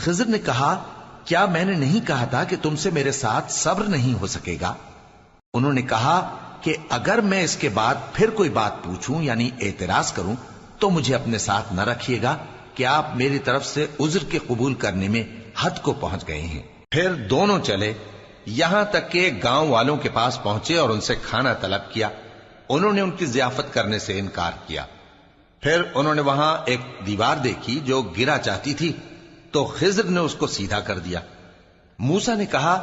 خضر نے کہا کیا میں نے نہیں کہا تھا کہ تم سے میرے ساتھ صبر نہیں ہو سکے گا؟ انہوں نے کہا کہ اگر میں اس کے بعد پھر کوئی بات پوچھوں یعنی اعتراض کروں تو مجھے اپنے ساتھ نہ رکھیے گا کہ آپ میری طرف سے عذر کے قبول کرنے میں حد کو پہنچ گئے ہیں۔ پھر دونوں چلے یہاں تک کہ گاؤں والوں کے پاس پہنچے اور ان سے کھانا طلب کیا۔ انہوں نے ان کی ضیافت کرنے سے انکار کیا۔ پھر انہوں نے وہاں ایک دیوار دیکھی جو گرا چاہتی تھی تو خضر نے اس کو سیدھا کر دیا۔ موسیٰ نے کہا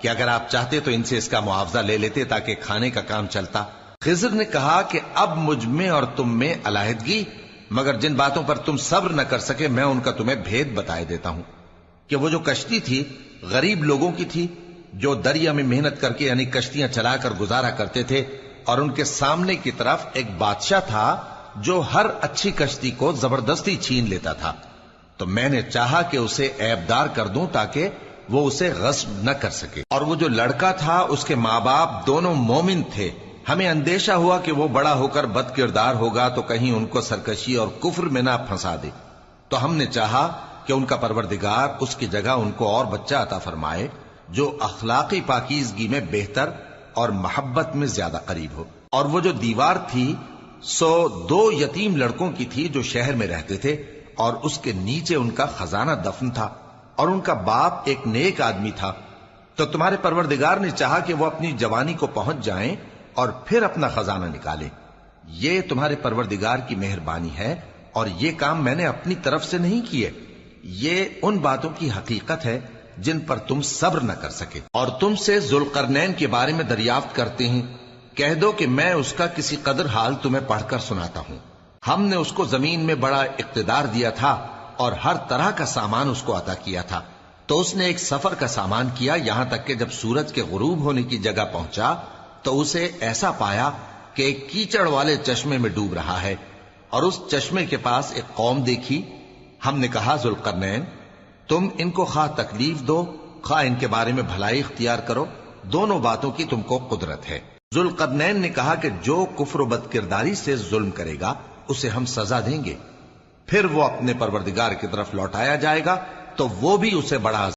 کہ اگر آپ چاہتے تو ان سے اس کا معاوضہ لے لیتے تاکہ کھانے کا کام چلتا۔ خضر نے کہا کہ اب مجھ میں اور تم میں علیحدگی، مگر جن باتوں پر تم صبر نہ کر سکے میں ان کا تمہیں بھید بتائے دیتا ہوں کہ وہ جو کشتی تھی غریب لوگوں کی تھی جو دریا میں محنت کر کے یعنی کشتیاں چلا کر گزارا کرتے تھے، اور ان کے سامنے کی طرف ایک بادشاہ تھا جو ہر اچھی کشتی کو زبردستی چھین لیتا تھا، تو میں نے چاہا کہ اسے عیبدار کر دوں تاکہ وہ اسے غصب نہ کر سکے۔ اور وہ جو لڑکا تھا اس کے ماں باپ دونوں مومن تھے، ہمیں اندیشہ ہوا کہ وہ بڑا ہو کر بد کردار ہوگا تو کہیں ان کو سرکشی اور کفر میں نہ پھنسا دے، تو ہم نے چاہا کہ ان کا پروردگار اس کی جگہ ان کو اور بچہ عطا فرمائے جو اخلاقی پاکیزگی میں بہتر اور محبت میں زیادہ قریب ہو۔ اور وہ جو دیوار تھی سو 2 یتیم لڑکوں کی تھی جو شہر میں رہتے تھے، اور اس کے نیچے ان کا خزانہ دفن تھا، اور ان کا باپ ایک نیک آدمی تھا۔ تو تمہارے پروردگار نے چاہا کہ وہ اپنی جوانی کو پہنچ جائیں اور پھر اپنا خزانہ نکالے۔ یہ تمہارے پروردگار کی مہربانی ہے، اور یہ کام میں نے اپنی طرف سے نہیں کیے، یہ ان باتوں کی حقیقت ہے جن پر تم صبر نہ کر سکے۔ اور تم سے ذوالقرنین کے بارے میں دریافت کرتے ہیں، کہہ دو کہ میں اس کا کسی قدر حال تمہیں پڑھ کر سناتا ہوں۔ ہم نے اس کو زمین میں بڑا اقتدار دیا تھا اور ہر طرح کا سامان اس کو عطا کیا تھا، تو اس نے ایک سفر کا سامان کیا، یہاں تک کہ جب سورج کے غروب ہونے کی جگہ پہنچا تو اسے ایسا پایا کہ ایک کیچڑ والے چشمے میں ڈوب رہا ہے، اور اس چشمے کے پاس ایک قوم دیکھی۔ ہم نے کہا ذوالقرنین تم ان کو خواہ تکلیف دو خواہ ان کے بارے میں بھلائی اختیار کرو، دونوں باتوں کی تم کو قدرت ہے۔ ذوالقرنین نے کہا کہ جو کفر و بد کرداری سے ظلم کرے گا اسے ہم سزا دیں گے، پھر وہ اپنے پروردگار کی طرف لوٹایا جائے گا تو وہ بھی اسے بڑا